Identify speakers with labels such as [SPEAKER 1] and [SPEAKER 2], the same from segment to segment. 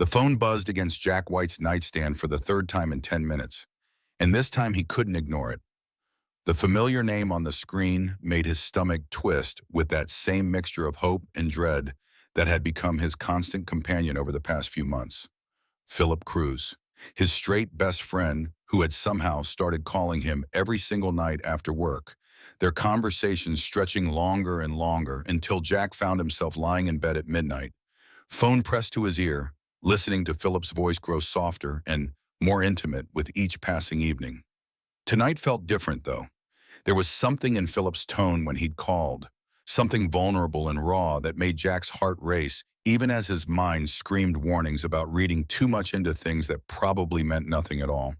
[SPEAKER 1] The phone buzzed against Jack White's nightstand for the third time in 10 minutes, and this time he couldn't ignore it. The familiar name on the screen made his stomach twist with that same mixture of hope and dread that had become his constant companion over the past few months. Philip Cruz, his straight best friend who had somehow started calling him every single night after work, their conversations stretching longer and longer until Jack found himself lying in bed at midnight, phone pressed to his ear, listening to Philip's voice grow softer and more intimate with each passing evening. Tonight felt different, though. There was something in Philip's tone when he'd called, something vulnerable and raw that made Jack's heart race, even as his mind screamed warnings about reading too much into things that probably meant nothing at all.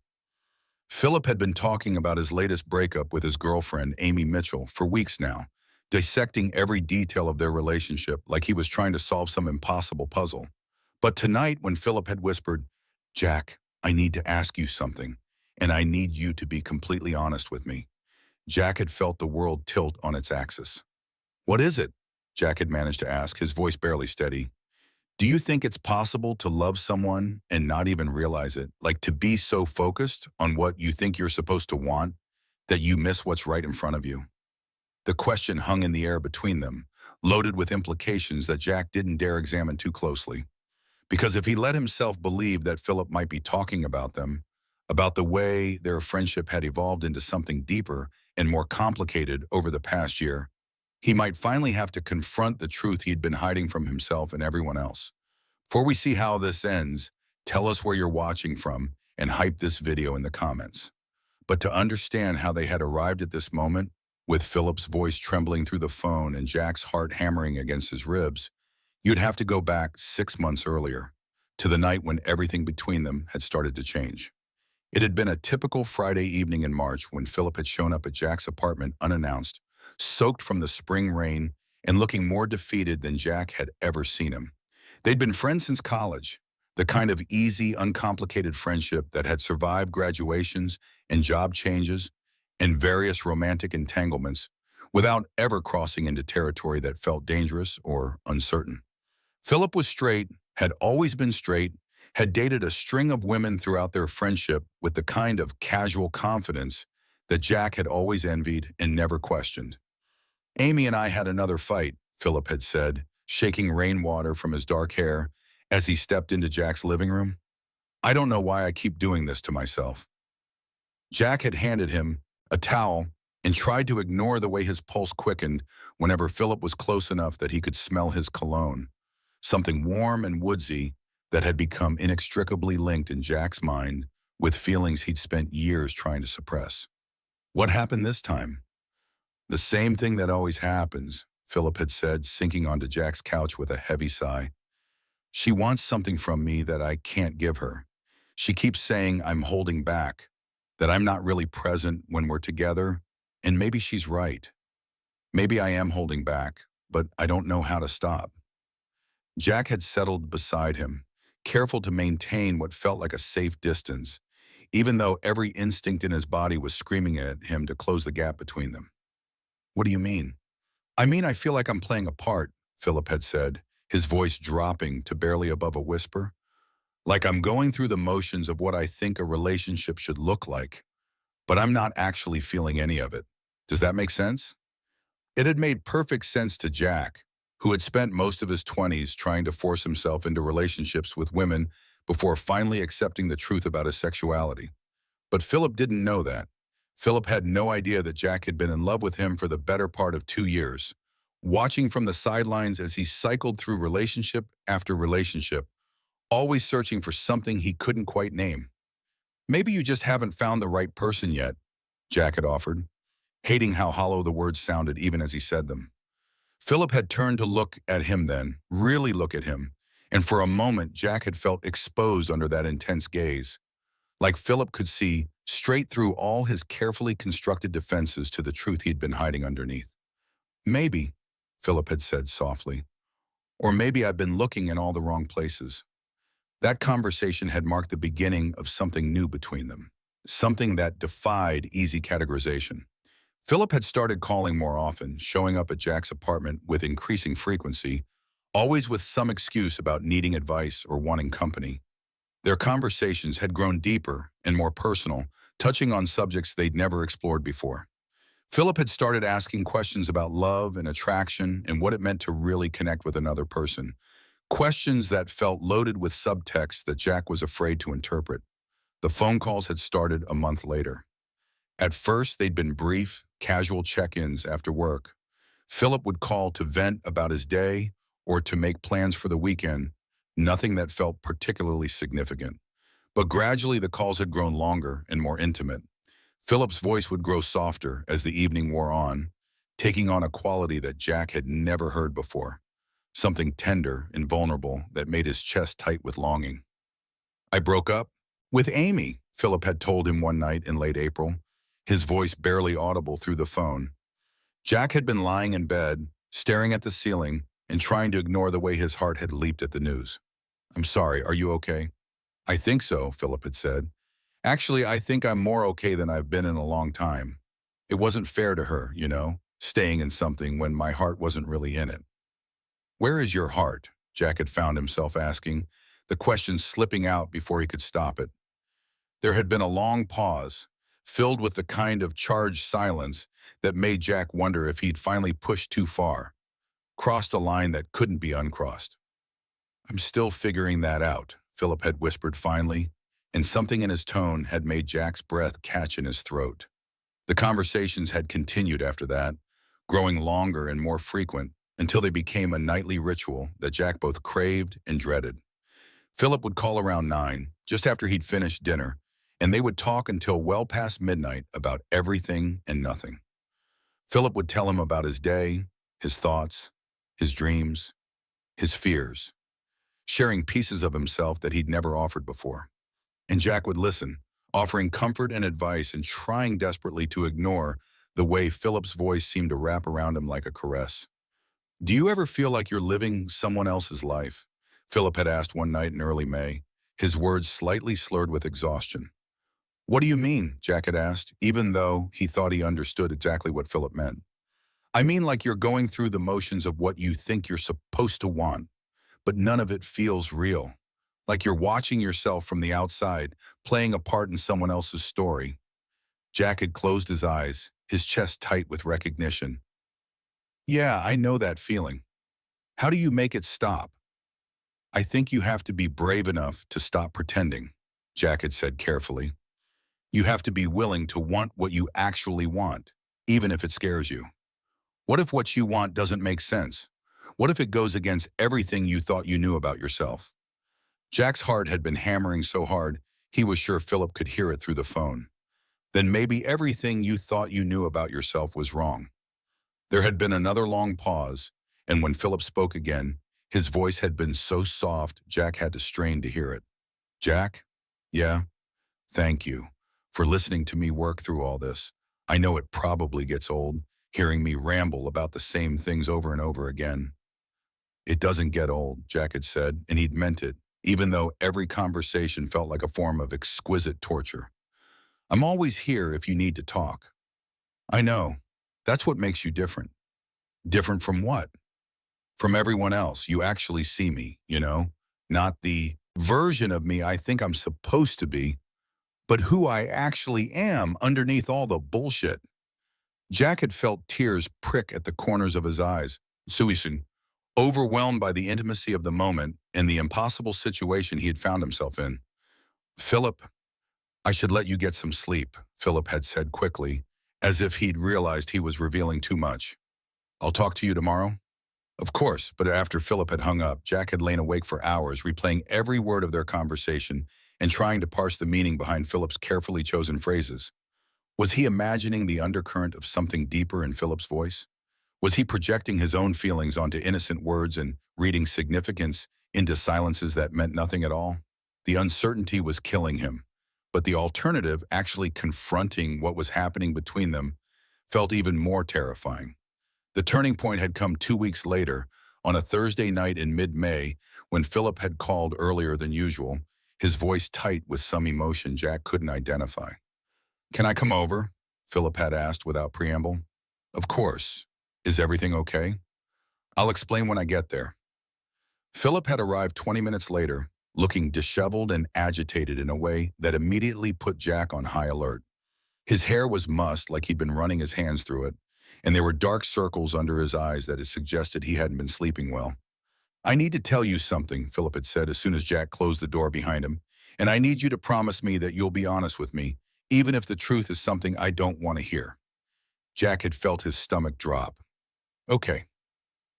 [SPEAKER 1] Philip had been talking about his latest breakup with his girlfriend, Amy Mitchell, for weeks now, dissecting every detail of their relationship like he was trying to solve some impossible puzzle. But tonight, when Philip had whispered, "Jack, I need to ask you something, and I need you to be completely honest with me," Jack had felt the world tilt on its axis. "What is it?" Jack had managed to ask, his voice barely steady. "Do you think it's possible to love someone and not even realize it? Like to be so focused on what you think you're supposed to want that you miss what's right in front of you?" The question hung in the air between them, loaded with implications that Jack didn't dare examine too closely. Because if he let himself believe that Philip might be talking about them, about the way their friendship had evolved into something deeper and more complicated over the past year, he might finally have to confront the truth he'd been hiding from himself and everyone else. Before we see how this ends, tell us where you're watching from and hype this video in the comments. But to understand how they had arrived at this moment, with Philip's voice trembling through the phone and Jack's heart hammering against his ribs, you'd have to go back 6 months earlier, to the night when everything between them had started to change. It had been a typical Friday evening in March when Philip had shown up at Jack's apartment unannounced, soaked from the spring rain and looking more defeated than Jack had ever seen him. They'd been friends since college, the kind of easy, uncomplicated friendship that had survived graduations and job changes and various romantic entanglements without ever crossing into territory that felt dangerous or uncertain. Philip was straight, had always been straight, had dated a string of women throughout their friendship with the kind of casual confidence that Jack had always envied and never questioned. "Amy and I had another fight," Philip had said, shaking rainwater from his dark hair as he stepped into Jack's living room. "I don't know why I keep doing this to myself." Jack had handed him a towel and tried to ignore the way his pulse quickened whenever Philip was close enough that he could smell his cologne, something warm and woodsy that had become inextricably linked in Jack's mind with feelings he'd spent years trying to suppress. "What happened this time?" "The same thing that always happens," Philip had said, sinking onto Jack's couch with a heavy sigh. "She wants something from me that I can't give her. She keeps saying I'm holding back, that I'm not really present when we're together, and maybe she's right. Maybe I am holding back, but I don't know how to stop." Jack had settled beside him, careful to maintain what felt like a safe distance, even though every instinct in his body was screaming at him to close the gap between them. "What do you mean?" "I mean, I feel like I'm playing a part," Philip had said, his voice dropping to barely above a whisper. "Like I'm going through the motions of what I think a relationship should look like, but I'm not actually feeling any of it. Does that make sense?" It had made perfect sense to Jack, who had spent most of his 20s trying to force himself into relationships with women before finally accepting the truth about his sexuality. But Philip didn't know that. Philip had no idea that Jack had been in love with him for the better part of 2 years, watching from the sidelines as he cycled through relationship after relationship, always searching for something he couldn't quite name. "Maybe you just haven't found the right person yet," Jack had offered, hating how hollow the words sounded even as he said them. Philip had turned to look at him then, really look at him, and for a moment Jack had felt exposed under that intense gaze, like Philip could see straight through all his carefully constructed defenses to the truth he'd been hiding underneath. "Maybe," Philip had said softly, "or maybe I've been looking in all the wrong places." That conversation had marked the beginning of something new between them, something that defied easy categorization. Philip had started calling more often, showing up at Jack's apartment with increasing frequency, always with some excuse about needing advice or wanting company. Their conversations had grown deeper and more personal, touching on subjects they'd never explored before. Philip had started asking questions about love and attraction and what it meant to really connect with another person. Questions that felt loaded with subtext that Jack was afraid to interpret. The phone calls had started a month later. At first, they'd been brief, casual check-ins after work. Philip would call to vent about his day or to make plans for the weekend, nothing that felt particularly significant. But gradually, the calls had grown longer and more intimate. Philip's voice would grow softer as the evening wore on, taking on a quality that Jack had never heard before, something tender and vulnerable that made his chest tight with longing. I broke up with Amy, Philip had told him one night in late April, his voice barely audible through the phone. Jack had been lying in bed, staring at the ceiling and trying to ignore the way his heart had leaped at the news. "I'm sorry, are you okay?" "I think so," Philip had said. "Actually, I think I'm more okay than I've been in a long time. It wasn't fair to her, staying in something when my heart wasn't really in it." "Where is your heart?" Jack had found himself asking, the question slipping out before he could stop it. There had been a long pause, filled with the kind of charged silence that made Jack wonder if he'd finally pushed too far, crossed a line that couldn't be uncrossed. "I'm still figuring that out," Philip had whispered finally, and something in his tone had made Jack's breath catch in his throat. The conversations had continued after that, growing longer and more frequent until they became a nightly ritual that Jack both craved and dreaded. Philip would call around 9, just after he'd finished dinner, and they would talk until well past midnight about everything and nothing. Philip would tell him about his day, his thoughts, his dreams, his fears, sharing pieces of himself that he'd never offered before. And Jack would listen, offering comfort and advice and trying desperately to ignore the way Philip's voice seemed to wrap around him like a caress. "Do you ever feel like you're living someone else's life?" Philip had asked one night in early May, his words slightly slurred with exhaustion. "What do you mean?" Jack had asked, even though he thought he understood exactly what Philip meant. "I mean like you're going through the motions of what you think you're supposed to want, but none of it feels real. Like you're watching yourself from the outside, playing a part in someone else's story." Jack had closed his eyes, his chest tight with recognition. "Yeah, I know that feeling. How do you make it stop?" "I think you have to be brave enough to stop pretending," Jack had said carefully. "You have to be willing to want what you actually want, even if it scares you. What if what you want doesn't make sense? What if it goes against everything you thought you knew about yourself?" Jack's heart had been hammering so hard, he was sure Philip could hear it through the phone. "Then maybe everything you thought you knew about yourself was wrong." There had been another long pause, and when Philip spoke again, his voice had been so soft Jack had to strain to hear it. "Jack? Yeah? Thank you for listening to me work through all this. I know it probably gets old, hearing me ramble about the same things over and over again." "It doesn't get old," Jack had said, and he'd meant it, even though every conversation felt like a form of exquisite torture. "I'm always here if you need to talk." "I know. That's what makes you different." "Different from what?" "From everyone else. You actually see me, Not the version of me I think I'm supposed to be, but who I actually am underneath all the bullshit." Jack had felt tears prick at the corners of his eyes. Suisun, overwhelmed by the intimacy of the moment and the impossible situation he had found himself in. "Philip, I should let you get some sleep," Philip had said quickly, as if he'd realized he was revealing too much. "I'll talk to you tomorrow?" Of course, but after Philip had hung up, Jack had lain awake for hours, replaying every word of their conversation and trying to parse the meaning behind Philip's carefully chosen phrases. Was he imagining the undercurrent of something deeper in Philip's voice? Was he projecting his own feelings onto innocent words and reading significance into silences that meant nothing at all? The uncertainty was killing him, but the alternative, actually confronting what was happening between them, felt even more terrifying. The turning point had come 2 weeks later, on a Thursday night in mid-May, when Philip had called earlier than usual, his voice tight with some emotion Jack couldn't identify. "Can I come over?" Philip had asked without preamble. "Of course. Is everything okay?" "I'll explain when I get there." Philip had arrived 20 minutes later, looking disheveled and agitated in a way that immediately put Jack on high alert. His hair was mussed like he'd been running his hands through it, and there were dark circles under his eyes that had suggested he hadn't been sleeping well. "I need to tell you something," Philip had said as soon as Jack closed the door behind him, "and I need you to promise me that you'll be honest with me, even if the truth is something I don't want to hear." Jack had felt his stomach drop. Okay.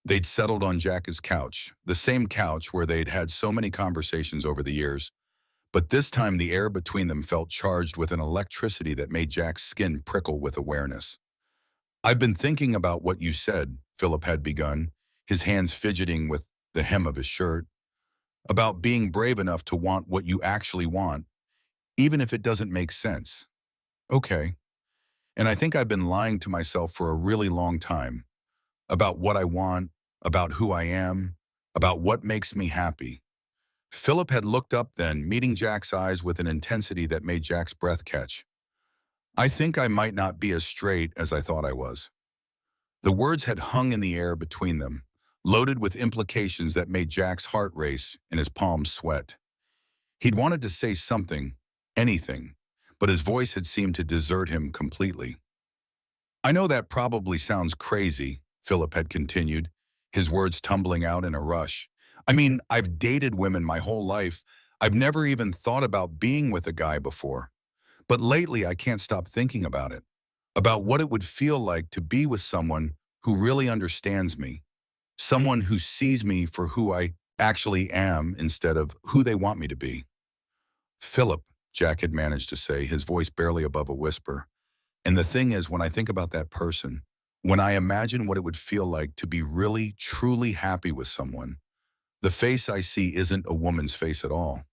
[SPEAKER 1] They'd settled on Jack's couch, the same couch where they'd had so many conversations over the years, but this time the air between them felt charged with an electricity that made Jack's skin prickle with awareness. "I've been thinking about what you said," Philip had begun, his hands fidgeting with the hem of his shirt, "about being brave enough to want what you actually want, even if it doesn't make sense." "Okay. And I think I've been lying to myself for a really long time, about what I want, about who I am, about what makes me happy." Philip had looked up then, meeting Jack's eyes with an intensity that made Jack's breath catch. "I think I might not be as straight as I thought I was." The words had hung in the air between them, loaded with implications that made Jack's heart race and his palms sweat. He'd wanted to say something, anything, but his voice had seemed to desert him completely. "I know that probably sounds crazy," Philip had continued, his words tumbling out in a rush. "I mean, I've dated women my whole life. I've never even thought about being with a guy before. But lately I can't stop thinking about it, about what it would feel like to be with someone who really understands me, someone who sees me for who I actually am instead of who they want me to be." "Philip," Jack had managed to say, his voice barely above a whisper. "And the thing is, when I think about that person, when I imagine what it would feel like to be really, truly happy with someone, the face I see isn't a woman's face at all."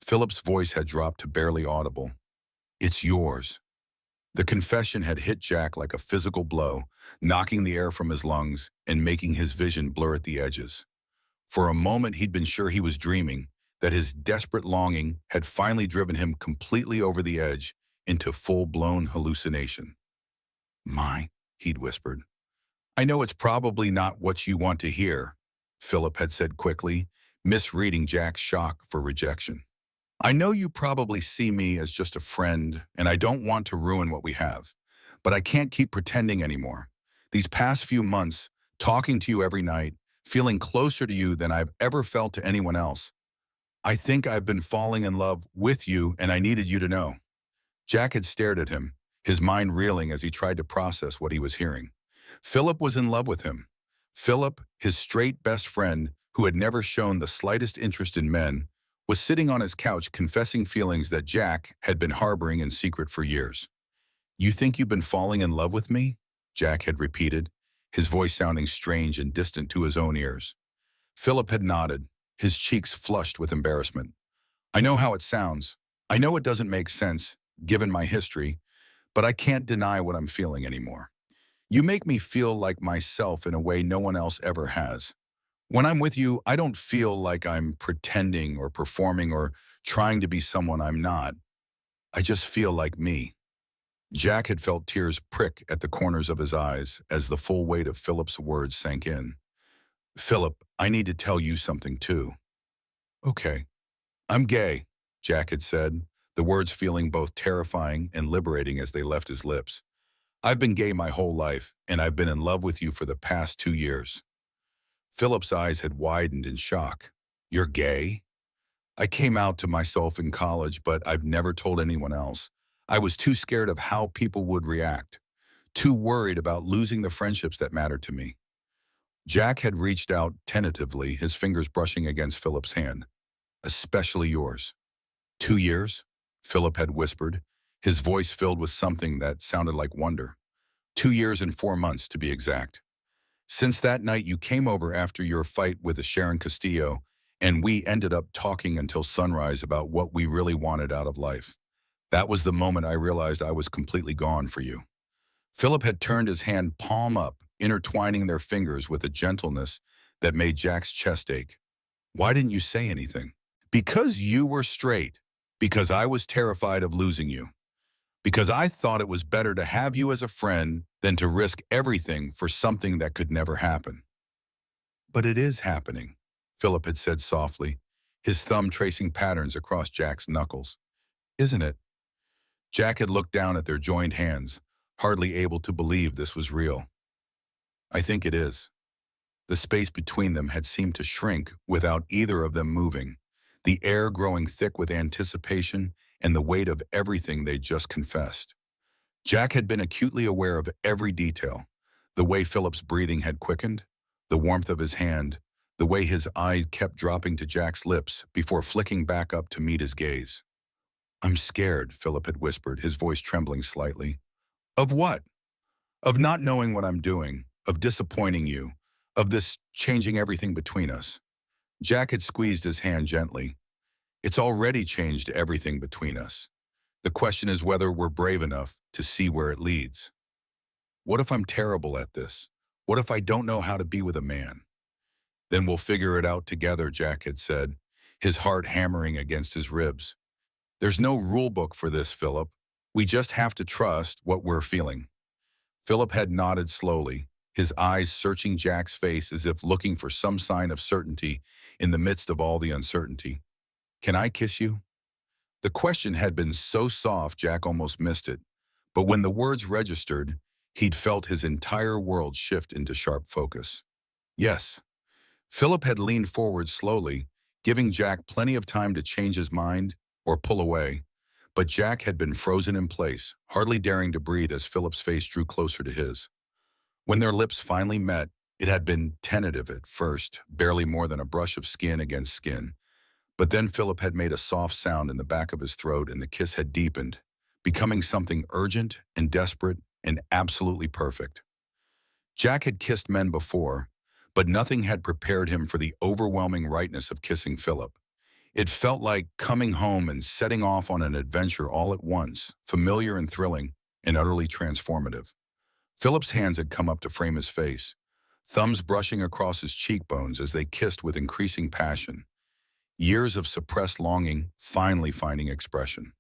[SPEAKER 1] Philip's voice had dropped to barely audible. "It's yours." The confession had hit Jack like a physical blow, knocking the air from his lungs and making his vision blur at the edges. For a moment he'd been sure he was dreaming, that his desperate longing had finally driven him completely over the edge into full-blown hallucination. "My," he'd whispered. "I know it's probably not what you want to hear," Philip had said quickly, misreading Jack's shock for rejection. "I know you probably see me as just a friend, and I don't want to ruin what we have. But I can't keep pretending anymore. These past few months, talking to you every night, feeling closer to you than I've ever felt to anyone else, I think I've been falling in love with you, and I needed you to know." Jack had stared at him, his mind reeling as he tried to process what he was hearing. Philip was in love with him. Philip, his straight best friend, who had never shown the slightest interest in men, was sitting on his couch confessing feelings that Jack had been harboring in secret for years. "You think you've been falling in love with me?" Jack had repeated, his voice sounding strange and distant to his own ears. Philip had nodded, his cheeks flushed with embarrassment. "I know how it sounds. I know it doesn't make sense, given my history, but I can't deny what I'm feeling anymore. You make me feel like myself in a way no one else ever has. When I'm with you, I don't feel like I'm pretending or performing or trying to be someone I'm not. I just feel like me." Jack had felt tears prick at the corners of his eyes as the full weight of Philip's words sank in. "Philip, I need to tell you something too." "Okay. I'm gay," Jack had said, the words feeling both terrifying and liberating as they left his lips. "I've been gay my whole life, and I've been in love with you for the past 2 years." Philip's eyes had widened in shock. "You're gay?" "I came out to myself in college, but I've never told anyone else. I was too scared of how people would react, too worried about losing the friendships that mattered to me." Jack had reached out tentatively, his fingers brushing against Philip's hand. "Especially yours." "2 years?" Philip had whispered, his voice filled with something that sounded like wonder. 2 years and 4 months, to be exact. "Since that night you came over after your fight with the Sharon Castillo, and we ended up talking until sunrise about what we really wanted out of life. That was the moment I realized I was completely gone for you." Philip had turned his hand palm up, intertwining their fingers with a gentleness that made Jack's chest ache. "Why didn't you say anything?" "Because you were straight. Because I was terrified of losing you. Because I thought it was better to have you as a friend than to risk everything for something that could never happen." "But it is happening," Philip had said softly, his thumb tracing patterns across Jack's knuckles. Isn't it? Jack had looked down at their joined hands, hardly able to believe this was real. I think it is. The space between them had seemed to shrink without either of them moving, the air growing thick with anticipation and the weight of everything they'd just confessed. Jack had been acutely aware of every detail, the way Philip's breathing had quickened, the warmth of his hand, the way his eye kept dropping to Jack's lips before flicking back up to meet his gaze. I'm scared, Philip had whispered, his voice trembling slightly. Of what? Of not knowing what I'm doing, of disappointing you, of this changing everything between us. Jack had squeezed his hand gently. It's already changed everything between us. The question is whether we're brave enough to see where it leads. What if I'm terrible at this? What if I don't know how to be with a man? Then we'll figure it out together, Jack had said, his heart hammering against his ribs. There's no rule book for this, Philip. We just have to trust what we're feeling. Philip had nodded slowly, his eyes searching Jack's face as if looking for some sign of certainty in the midst of all the uncertainty. Can I kiss you? The question had been so soft Jack almost missed it, but when the words registered, he'd felt his entire world shift into sharp focus. Yes. Philip had leaned forward slowly, giving Jack plenty of time to change his mind or pull away, but Jack had been frozen in place, hardly daring to breathe as Philip's face drew closer to his. When their lips finally met, it had been tentative at first, barely more than a brush of skin against skin. But then Philip had made a soft sound in the back of his throat and the kiss had deepened, becoming something urgent and desperate and absolutely perfect. Jack had kissed men before, but nothing had prepared him for the overwhelming rightness of kissing Philip. It felt like coming home and setting off on an adventure all at once, familiar and thrilling and utterly transformative. Philip's hands had come up to frame his face, thumbs brushing across his cheekbones as they kissed with increasing passion. Years of suppressed longing finally finding expression.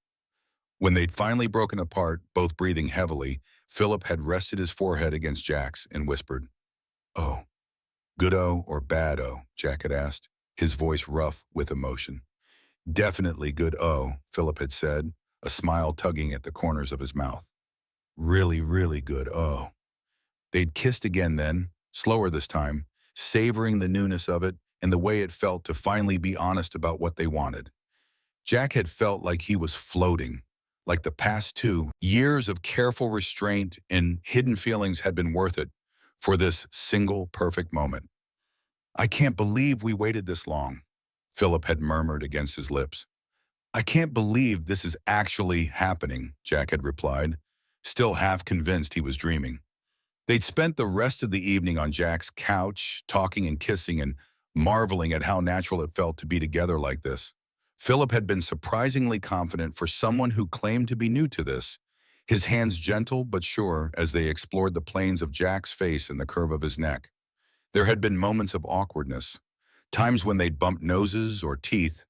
[SPEAKER 1] When they'd finally broken apart, both breathing heavily, Philip had rested his forehead against Jack's and whispered, "Oh, good O or bad O?" Jack had asked, his voice rough with emotion. "Definitely good O," Philip had said, a smile tugging at the corners of his mouth. "Really, really good O." They'd kissed again then, slower this time, savoring the newness of it and the way it felt to finally be honest about what they wanted. Jack had felt like he was floating, like the past 2 years of careful restraint and hidden feelings had been worth it for this single perfect moment. "I can't believe we waited this long," Philip had murmured against his lips. "I can't believe this is actually happening," Jack had replied, still half convinced he was dreaming. They'd spent the rest of the evening on Jack's couch, talking and kissing and marveling at how natural it felt to be together like this. Philip had been surprisingly confident for someone who claimed to be new to this, his hands gentle but sure as they explored the planes of Jack's face and the curve of his neck. There had been moments of awkwardness, times when they'd bumped noses or teeth,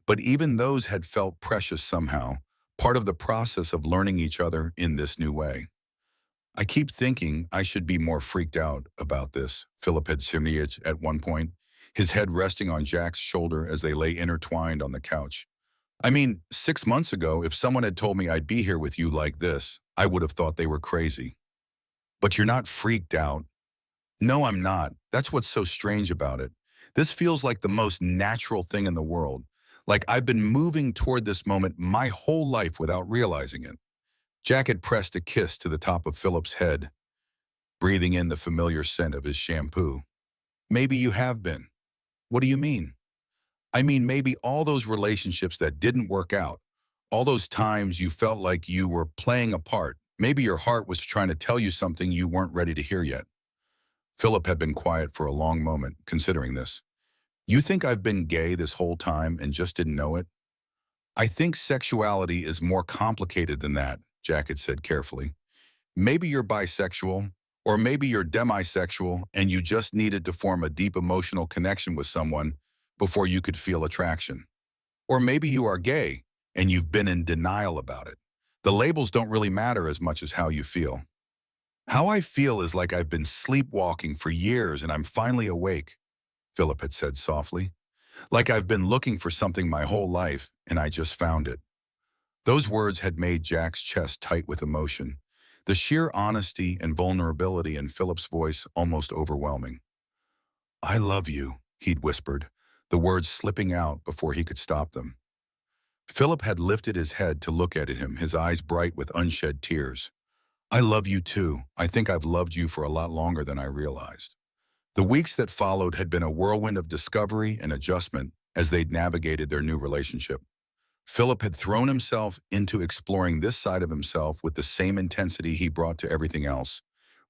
[SPEAKER 1] but even those had felt precious somehow, part of the process of learning each other in this new way. "I keep thinking I should be more freaked out about this," Philip had simulated at one point, his head resting on Jack's shoulder as they lay intertwined on the couch. "I mean, 6 months ago, if someone had told me I'd be here with you like this, I would have thought they were crazy." "But you're not freaked out." "No, I'm not. That's what's so strange about it. This feels like the most natural thing in the world. Like I've been moving toward this moment my whole life without realizing it." Jack had pressed a kiss to the top of Philip's head, breathing in the familiar scent of his shampoo. "Maybe you have been." "What do you mean?" "I mean, maybe all those relationships that didn't work out, all those times you felt like you were playing a part, maybe your heart was trying to tell you something you weren't ready to hear yet." Philip had been quiet for a long moment, considering this. "You think I've been gay this whole time and just didn't know it?" "I think sexuality is more complicated than that," Jack had said carefully. "Maybe you're bisexual, or maybe you're demisexual and you just needed to form a deep emotional connection with someone before you could feel attraction. Or maybe you are gay and you've been in denial about it. The labels don't really matter as much as how you feel." "How I feel is like I've been sleepwalking for years and I'm finally awake." Philip had said softly. Like I've been looking for something my whole life, and I just found it. Those words had made Jack's chest tight with emotion, the sheer honesty and vulnerability in Philip's voice almost overwhelming. I love you, he'd whispered, the words slipping out before he could stop them. Philip had lifted his head to look at him, his eyes bright with unshed tears. I love you too. I think I've loved you for a lot longer than I realized. The weeks that followed had been a whirlwind of discovery and adjustment as they'd navigated their new relationship. Philip had thrown himself into exploring this side of himself with the same intensity he brought to everything else,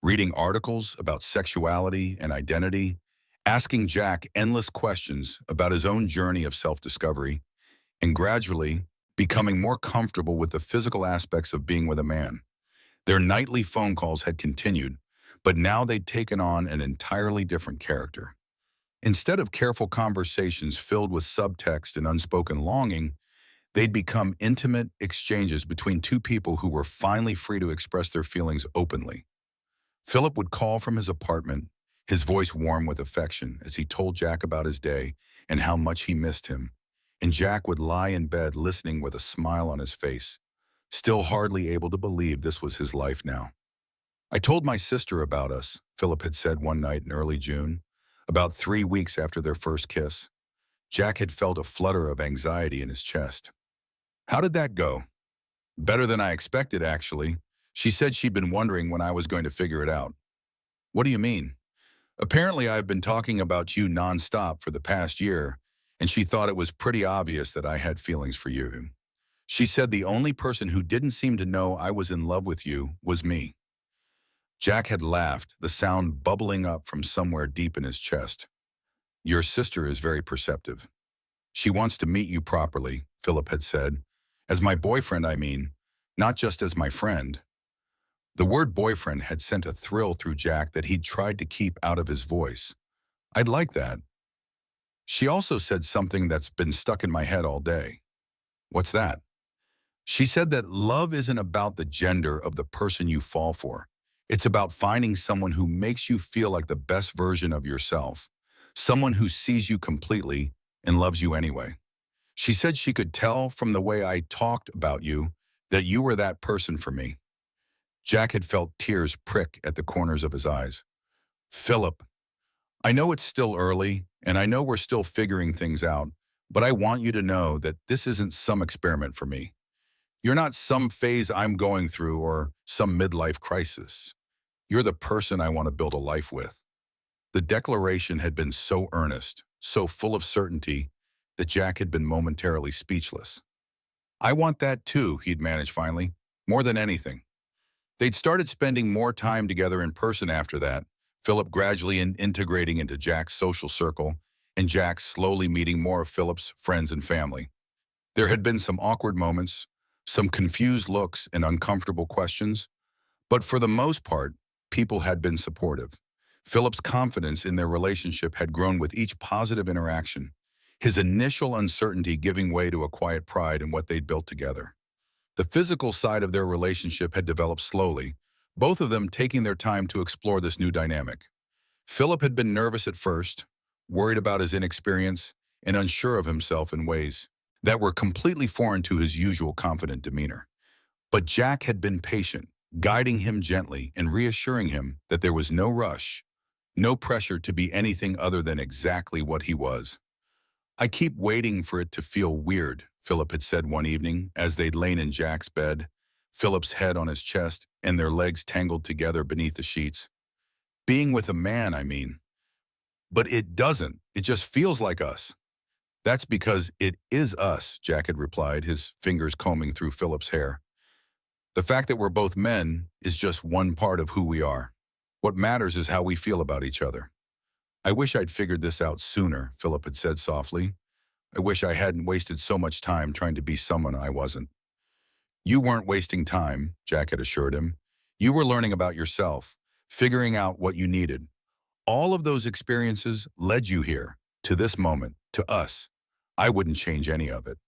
[SPEAKER 1] reading articles about sexuality and identity, asking Jack endless questions about his own journey of self-discovery, and gradually becoming more comfortable with the physical aspects of being with a man. Their nightly phone calls had continued, but now they'd taken on an entirely different character. Instead of careful conversations filled with subtext and unspoken longing, they'd become intimate exchanges between two people who were finally free to express their feelings openly. Philip would call from his apartment, his voice warm with affection as he told Jack about his day and how much he missed him. And Jack would lie in bed listening with a smile on his face, still hardly able to believe this was his life now. I told my sister about us, Philip had said one night in early June, about 3 weeks after their first kiss. Jack had felt a flutter of anxiety in his chest. How did that go? Better than I expected, actually. She said she'd been wondering when I was going to figure it out. What do you mean? Apparently, I've been talking about you nonstop for the past year, and she thought it was pretty obvious that I had feelings for you. She said the only person who didn't seem to know I was in love with you was me. Jack had laughed, the sound bubbling up from somewhere deep in his chest. Your sister is very perceptive. She wants to meet you properly, Philip had said. As my boyfriend, I mean, not just as my friend. The word boyfriend had sent a thrill through Jack that he'd tried to keep out of his voice. I'd like that. She also said something that's been stuck in my head all day. What's that? She said that love isn't about the gender of the person you fall for. It's about finding someone who makes you feel like the best version of yourself, someone who sees you completely and loves you anyway. She said she could tell from the way I talked about you that you were that person for me. Jack had felt tears prick at the corners of his eyes. Philip, I know it's still early, and I know we're still figuring things out, but I want you to know that this isn't some experiment for me. You're not some phase I'm going through or some midlife crisis. You're the person I want to build a life with. The declaration had been so earnest, so full of certainty, that Jack had been momentarily speechless. I want that too, he'd managed finally, more than anything. They'd started spending more time together in person after that, Philip gradually integrating into Jack's social circle, and Jack slowly meeting more of Philip's friends and family. There had been some awkward moments, some confused looks and uncomfortable questions, but for the most part, people had been supportive. Philip's confidence in their relationship had grown with each positive interaction, his initial uncertainty giving way to a quiet pride in what they'd built together. The physical side of their relationship had developed slowly, both of them taking their time to explore this new dynamic. Philip had been nervous at first, worried about his inexperience, and unsure of himself in ways that were completely foreign to his usual confident demeanor. But Jack had been patient, guiding him gently and reassuring him that there was no rush, no pressure to be anything other than exactly what he was. I keep waiting for it to feel weird, Philip had said one evening as they'd lain in Jack's bed, Philip's head on his chest and their legs tangled together beneath the sheets. Being with a man, I mean. But it doesn't. It just feels like us. That's because it is us, Jack had replied, his fingers combing through Philip's hair. The fact that we're both men is just one part of who we are. What matters is how we feel about each other. I wish I'd figured this out sooner, Philip had said softly. I wish I hadn't wasted so much time trying to be someone I wasn't. You weren't wasting time, Jack had assured him. You were learning about yourself, figuring out what you needed. All of those experiences led you here, to this moment, to us. I wouldn't change any of it.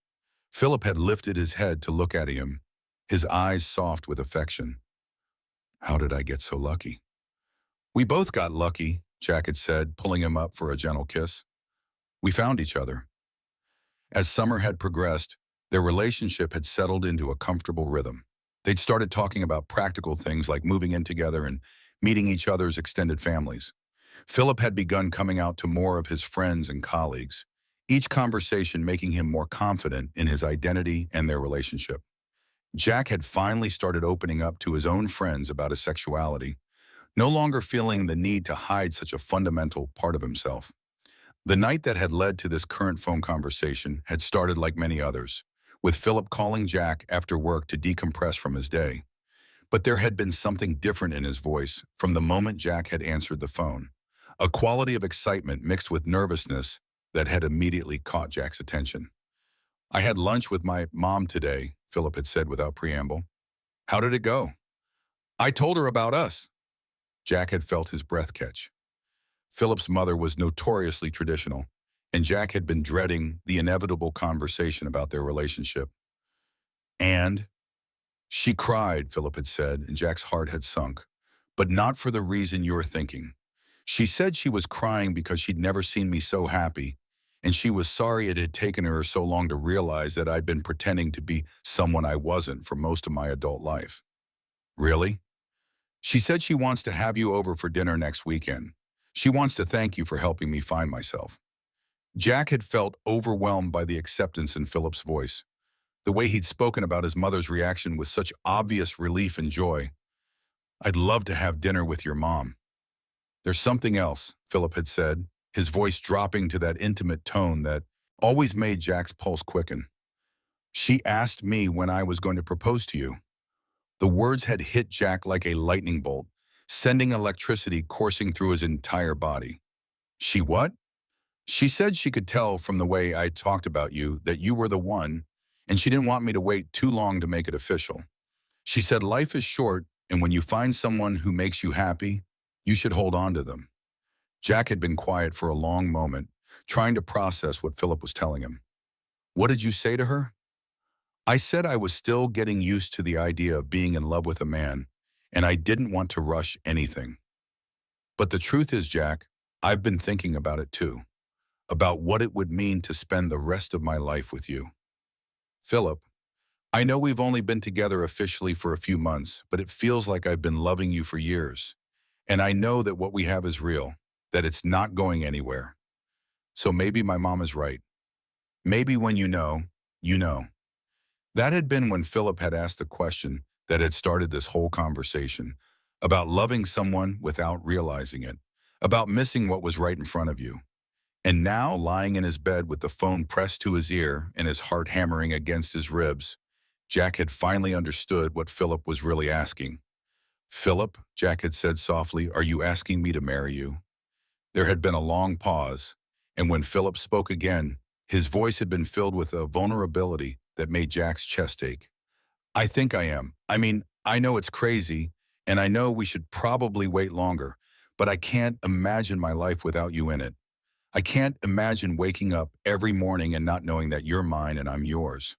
[SPEAKER 1] Philip had lifted his head to look at him, his eyes soft with affection. How did I get so lucky? We both got lucky, Jack had said, pulling him up for a gentle kiss. We found each other. As summer had progressed, their relationship had settled into a comfortable rhythm. They'd started talking about practical things like moving in together and meeting each other's extended families. Philip had begun coming out to more of his friends and colleagues, each conversation making him more confident in his identity and their relationship. Jack had finally started opening up to his own friends about his sexuality, no longer feeling the need to hide such a fundamental part of himself. The night that had led to this current phone conversation had started like many others, with Philip calling Jack after work to decompress from his day. But there had been something different in his voice from the moment Jack had answered the phone, a quality of excitement mixed with nervousness that had immediately caught Jack's attention. I had lunch with my mom today, Philip had said without preamble. How did it go? I told her about us. Jack had felt his breath catch. Philip's mother was notoriously traditional, and Jack had been dreading the inevitable conversation about their relationship. And she cried, Philip had said, and Jack's heart had sunk. But not for the reason you're thinking. She said she was crying because she'd never seen me so happy, and she was sorry it had taken her so long to realize that I'd been pretending to be someone I wasn't for most of my adult life. Really? She said she wants to have you over for dinner next weekend. She wants to thank you for helping me find myself. Jack had felt overwhelmed by the acceptance in Philip's voice, the way he'd spoken about his mother's reaction with such obvious relief and joy. I'd love to have dinner with your mom. There's something else, Philip had said, his voice dropping to that intimate tone that always made Jack's pulse quicken. She asked me when I was going to propose to you. The words had hit Jack like a lightning bolt, sending electricity coursing through his entire body. She what? She said she could tell from the way I talked about you that you were the one, and she didn't want me to wait too long to make it official. She said life is short, and when you find someone who makes you happy, you should hold on to them. Jack had been quiet for a long moment, trying to process what Philip was telling him. What did you say to her? I said I was still getting used to the idea of being in love with a man, and I didn't want to rush anything. But the truth is, Jack, I've been thinking about it too, about what it would mean to spend the rest of my life with you. Philip, I know we've only been together officially for a few months, but it feels like I've been loving you for years. And I know that what we have is real, that it's not going anywhere. So maybe my mom is right. Maybe when you know, you know. That had been when Philip had asked the question that had started this whole conversation, about loving someone without realizing it, about missing what was right in front of you. And now, lying in his bed with the phone pressed to his ear and his heart hammering against his ribs, Jack had finally understood what Philip was really asking. Philip, Jack had said softly, are you asking me to marry you? There had been a long pause, and when Philip spoke again, his voice had been filled with a vulnerability that made Jack's chest ache. I think I am. I mean, I know it's crazy, and I know we should probably wait longer, but I can't imagine my life without you in it. I can't imagine waking up every morning and not knowing that you're mine and I'm yours.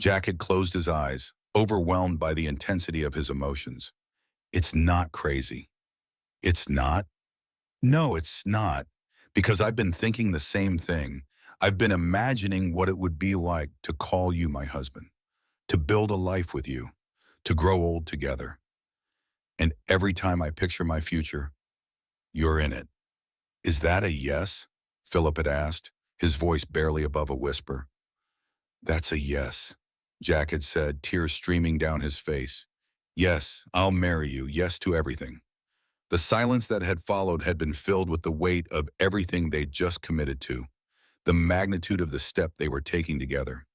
[SPEAKER 1] Jack had closed his eyes, overwhelmed by the intensity of his emotions. It's not crazy. It's not? No, it's not. Because I've been thinking the same thing. I've been imagining what it would be like to call you my husband, to build a life with you, to grow old together. And every time I picture my future, you're in it. Is that a yes? Philip had asked, his voice barely above a whisper. That's a yes, Jack had said, tears streaming down his face. Yes, I'll marry you, yes to everything. The silence that had followed had been filled with the weight of everything they'd just committed to, the magnitude of the step they were taking together.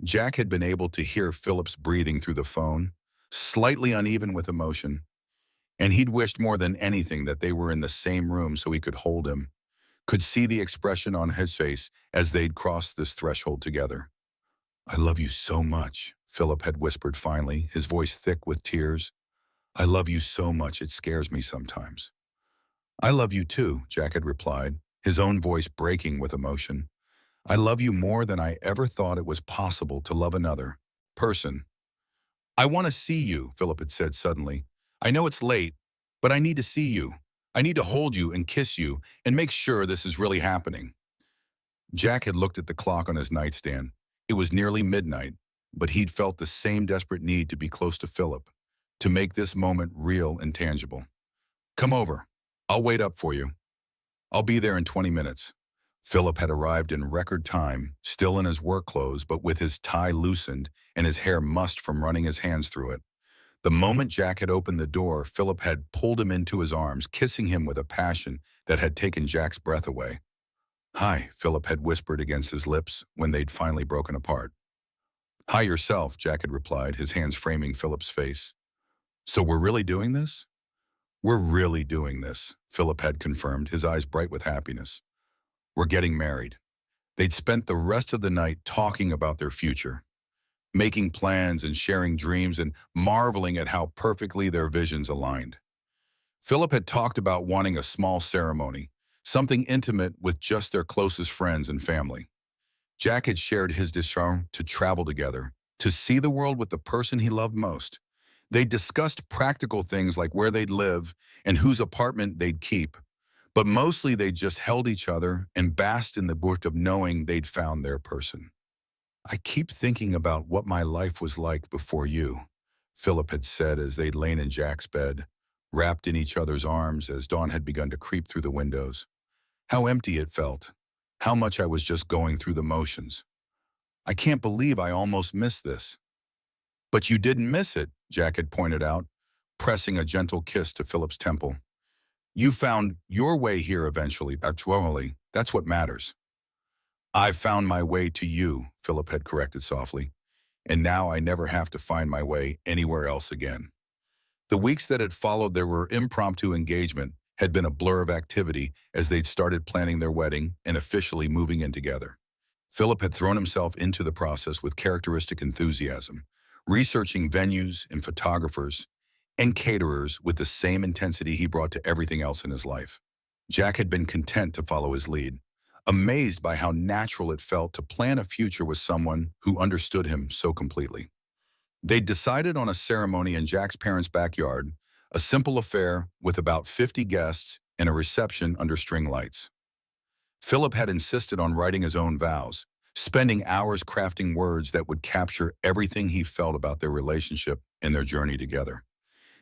[SPEAKER 1] Jack had been able to hear Philip's breathing through the phone, slightly uneven with emotion, and he'd wished more than anything that they were in the same room so he could hold him, could see the expression on his face as they'd crossed this threshold together. I love you so much, Philip had whispered finally, his voice thick with tears. I love you so much it scares me sometimes. I love you too, Jack had replied, his own voice breaking with emotion. I love you more than I ever thought it was possible to love another person. I want to see you, Philip had said suddenly. I know it's late, but I need to see you. I need to hold you and kiss you and make sure this is really happening." Jack had looked at the clock on his nightstand. It was nearly midnight, but he'd felt the same desperate need to be close to Philip, to make this moment real and tangible. "Come over. I'll wait up for you. I'll be there in 20 minutes." Philip had arrived in record time, still in his work clothes, but with his tie loosened and his hair mussed from running his hands through it. The moment Jack had opened the door, Philip had pulled him into his arms, kissing him with a passion that had taken Jack's breath away. "Hi," Philip had whispered against his lips when they'd finally broken apart. "Hi yourself," Jack had replied, his hands framing Philip's face. "So we're really doing this?" "We're really doing this," Philip had confirmed, his eyes bright with happiness. "We're getting married." They'd spent the rest of the night talking about their future, making plans and sharing dreams and marveling at how perfectly their visions aligned. Philip had talked about wanting a small ceremony, something intimate with just their closest friends and family. Jack had shared his desire to travel together, to see the world with the person he loved most. They discussed practical things like where they'd live and whose apartment they'd keep, but mostly they just held each other and basked in the bliss of knowing they'd found their person. "I keep thinking about what my life was like before you," Philip had said as they'd lain in Jack's bed, wrapped in each other's arms as dawn had begun to creep through the windows. "How empty it felt. How much I was just going through the motions. I can't believe I almost missed this." "But you didn't miss it," Jack had pointed out, pressing a gentle kiss to Philip's temple. "You found your way here eventually. Actually, that's what matters." "I've found my way to you," Philip had corrected softly, "and now I never have to find my way anywhere else again." The weeks that had followed their impromptu engagement had been a blur of activity as they'd started planning their wedding and officially moving in together. Philip had thrown himself into the process with characteristic enthusiasm, researching venues and photographers and caterers with the same intensity he brought to everything else in his life. Jack had been content to follow his lead, amazed by how natural it felt to plan a future with someone who understood him so completely. They'd decided on a ceremony in Jack's parents' backyard, a simple affair with about 50 guests and a reception under string lights. Philip had insisted on writing his own vows, spending hours crafting words that would capture everything he felt about their relationship and their journey together.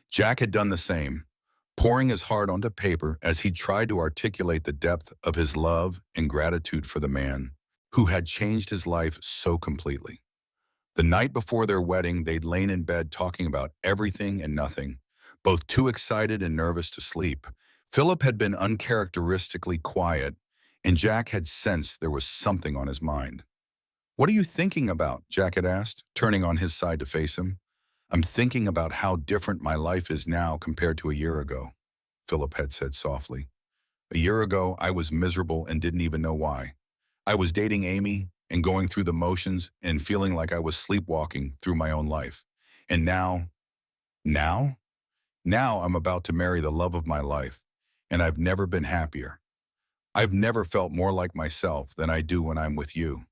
[SPEAKER 1] Jack had done the same, pouring his heart onto paper as he tried to articulate the depth of his love and gratitude for the man who had changed his life so completely. The night before their wedding, they'd lain in bed talking about everything and nothing, both too excited and nervous to sleep. Philip had been uncharacteristically quiet, and Jack had sensed there was something on his mind. "What are you thinking about?" Jack had asked, turning on his side to face him. "I'm thinking about how different my life is now compared to a year ago," Philip had said softly. "A year ago, I was miserable and didn't even know why. I was dating Amy and going through the motions and feeling like I was sleepwalking through my own life. And now, now I'm about to marry the love of my life, and I've never been happier. I've never felt more like myself than I do when I'm with you."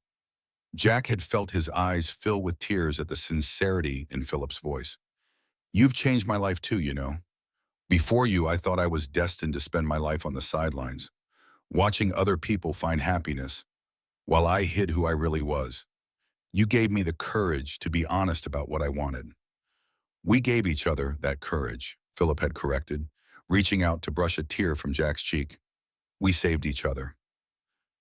[SPEAKER 1] Jack had felt his eyes fill with tears at the sincerity in Philip's voice. "You've changed my life too, you know. Before you, I thought I was destined to spend my life on the sidelines, watching other people find happiness, while I hid who I really was. You gave me the courage to be honest about what I wanted." "We gave each other that courage," Philip had corrected, reaching out to brush a tear from Jack's cheek. "We saved each other."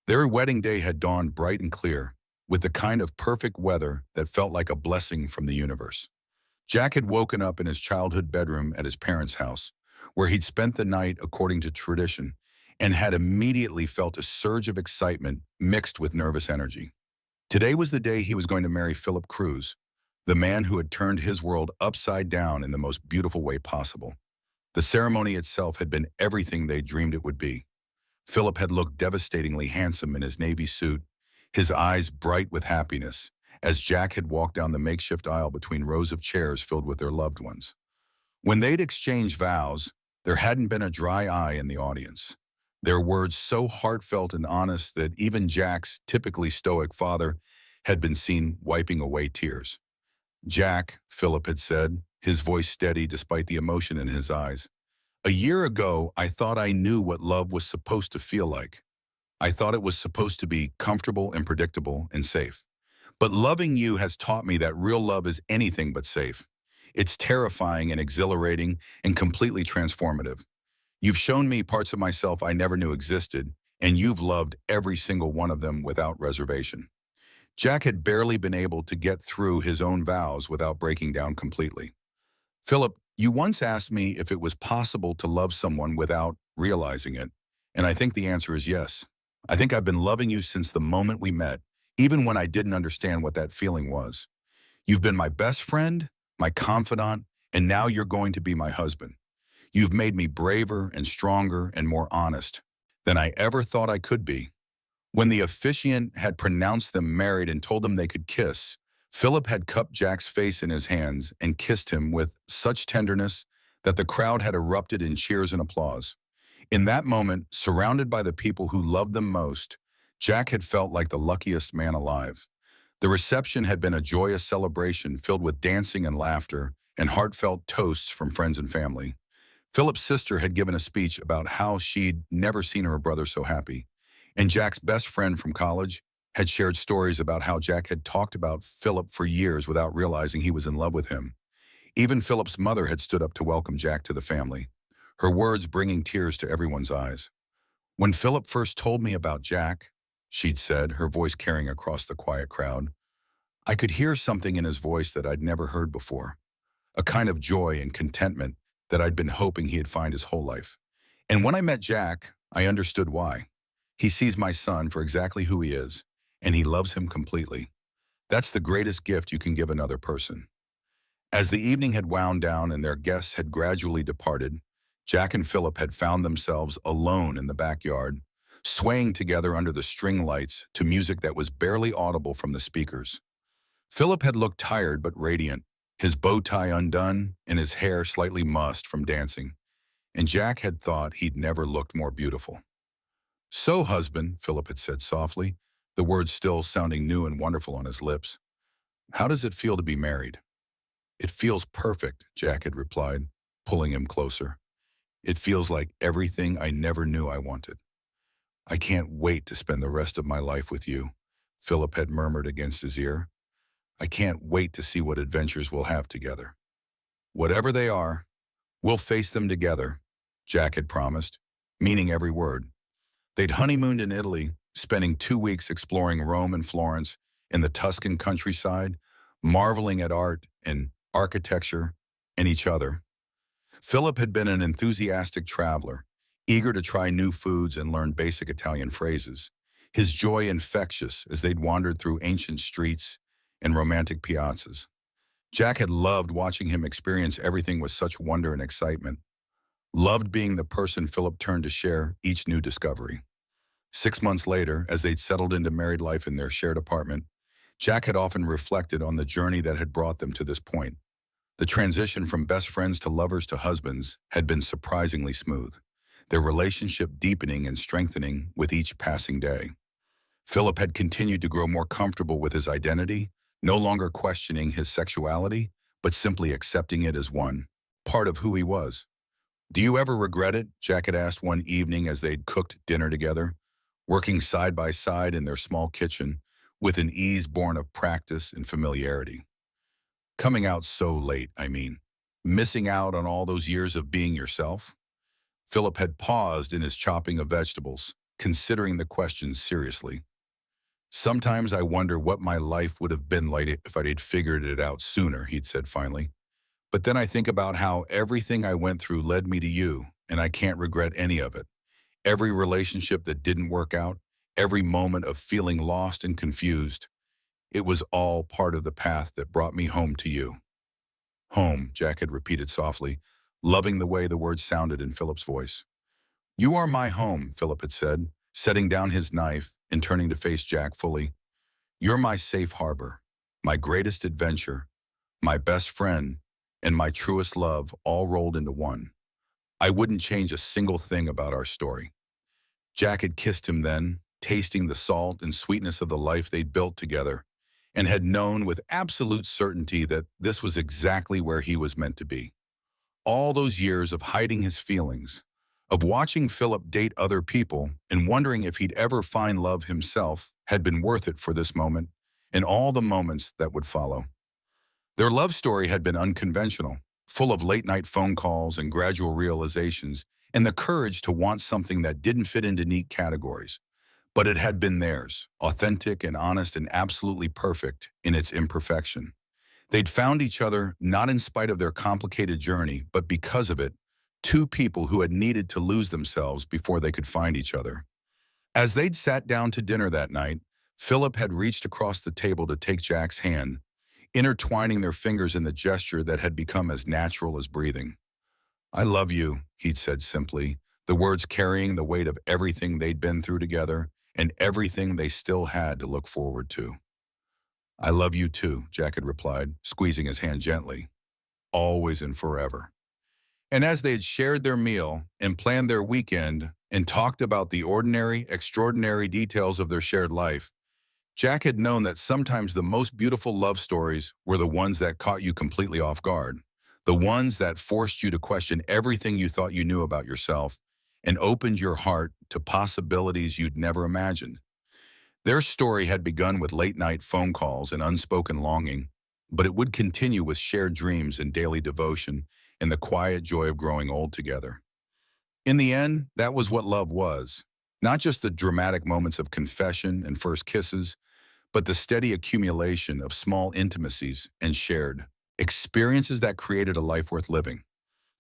[SPEAKER 1] Their wedding day had dawned bright and clear, with the kind of perfect weather that felt like a blessing from the universe. Jack had woken up in his childhood bedroom at his parents' house, where he'd spent the night according to tradition, and had immediately felt a surge of excitement mixed with nervous energy. Today was the day he was going to marry Philip Cruz, the man who had turned his world upside down in the most beautiful way possible. The ceremony itself had been everything they dreamed it would be. Philip had looked devastatingly handsome in his navy suit, his eyes bright with happiness, as Jack had walked down the makeshift aisle between rows of chairs filled with their loved ones. When they'd exchanged vows, there hadn't been a dry eye in the audience. Their words so heartfelt and honest that even Jack's typically stoic father had been seen wiping away tears. "Jack," Philip had said, his voice steady despite the emotion in his eyes, A year ago, I thought I knew what love was supposed to feel like. I thought it was supposed to be comfortable and predictable and safe. But loving you has taught me that real love is anything but safe. It's terrifying and exhilarating and completely transformative. You've shown me parts of myself I never knew existed, and you've loved every single one of them without reservation. Jack had barely been able to get through his own vows without breaking down completely. Philip, you once asked me if it was possible to love someone without realizing it, and I think the answer is yes. I think I've been loving you since the moment we met, even when I didn't understand what that feeling was. You've been my best friend, my confidant, and now you're going to be my husband. You've made me braver and stronger and more honest than I ever thought I could be. When the officiant had pronounced them married and told them they could kiss, Philip had cupped Jack's face in his hands and kissed him with such tenderness that the crowd had erupted in cheers and applause. In that moment, surrounded by the people who loved them most, Jack had felt like the luckiest man alive. The reception had been a joyous celebration filled with dancing and laughter and heartfelt toasts from friends and family. Philip's sister had given a speech about how she'd never seen her brother so happy. And Jack's best friend from college had shared stories about how Jack had talked about Philip for years without realizing he was in love with him. Even Philip's mother had stood up to welcome Jack to the family, her words bringing tears to everyone's eyes. When Philip first told me about Jack, she'd said, her voice carrying across the quiet crowd, I could hear something in his voice that I'd never heard before, a kind of joy and contentment that I'd been hoping he'd find his whole life. And when I met Jack, I understood why. He sees my son for exactly who he is, and he loves him completely. That's the greatest gift you can give another person. As the evening had wound down and their guests had gradually departed, Jack and Philip had found themselves alone in the backyard, swaying together under the string lights to music that was barely audible from the speakers. Philip had looked tired but radiant, his bow tie undone and his hair slightly mussed from dancing, and Jack had thought he'd never looked more beautiful. So, husband, Philip had said softly, the words still sounding new and wonderful on his lips, how does it feel to be married? It feels perfect, Jack had replied, pulling him closer. It feels like everything I never knew I wanted. I can't wait to spend the rest of my life with you, Philip had murmured against his ear. I can't wait to see what adventures we'll have together. Whatever they are, we'll face them together, Jack had promised, meaning every word. They'd honeymooned in Italy, spending 2 weeks exploring Rome and Florence in the Tuscan countryside, marveling at art and architecture and each other. Philip had been an enthusiastic traveler, eager to try new foods and learn basic Italian phrases, his joy infectious as they'd wandered through ancient streets and romantic piazzas. Jack had loved watching him experience everything with such wonder and excitement, loved being the person Philip turned to share each new discovery. 6 months later, as they'd settled into married life in their shared apartment, Jack had often reflected on the journey that had brought them to this point. The transition from best friends to lovers to husbands had been surprisingly smooth, their relationship deepening and strengthening with each passing day. Philip had continued to grow more comfortable with his identity, no longer questioning his sexuality, but simply accepting it as one part of who he was. Do you ever regret it? Jack had asked one evening as they'd cooked dinner together, working side by side in their small kitchen with an ease born of practice and familiarity. Coming out so late, I mean. Missing out on all those years of being yourself? Philip had paused in his chopping of vegetables, considering the question seriously. Sometimes I wonder what my life would have been like if I'd figured it out sooner, he'd said finally. But then I think about how everything I went through led me to you, and I can't regret any of it. Every relationship that didn't work out, every moment of feeling lost and confused, it was all part of the path that brought me home to you. Home, Jack had repeated softly, loving the way the words sounded in Philip's voice. You are my home, Philip had said, setting down his knife and turning to face Jack fully. You're my safe harbor, my greatest adventure, my best friend, and my truest love all rolled into one. I wouldn't change a single thing about our story. Jack had kissed him then, tasting the salt and sweetness of the life they'd built together, and had known with absolute certainty that this was exactly where he was meant to be. All those years of hiding his feelings, of watching Philip date other people and wondering if he'd ever find love himself, had been worth it for this moment and all the moments that would follow. Their love story had been unconventional, full of late-night phone calls and gradual realizations, and the courage to want something that didn't fit into neat categories. But it had been theirs, authentic and honest and absolutely perfect in its imperfection. They'd found each other not in spite of their complicated journey, but because of it, two people who had needed to lose themselves before they could find each other. As they'd sat down to dinner that night, Philip had reached across the table to take Jack's hand, intertwining their fingers in the gesture that had become as natural as breathing. "I love you," he'd said simply, the words carrying the weight of everything they'd been through together and everything they still had to look forward to. "I love you too," Jack had replied, squeezing his hand gently. "Always and forever." And as they had shared their meal and planned their weekend and talked about the ordinary, extraordinary details of their shared life, Jack had known that sometimes the most beautiful love stories were the ones that caught you completely off guard, the ones that forced you to question everything you thought you knew about yourself and opened your heart to possibilities you'd never imagined. Their story had begun with late-night phone calls and unspoken longing, but it would continue with shared dreams and daily devotion and the quiet joy of growing old together. In the end, that was what love was. Not just the dramatic moments of confession and first kisses, but the steady accumulation of small intimacies and shared experiences that created a life worth living.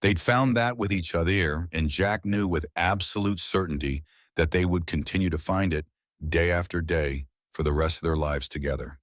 [SPEAKER 1] They'd found that with each other, and Jack knew with absolute certainty that they would continue to find it day after day for the rest of their lives together.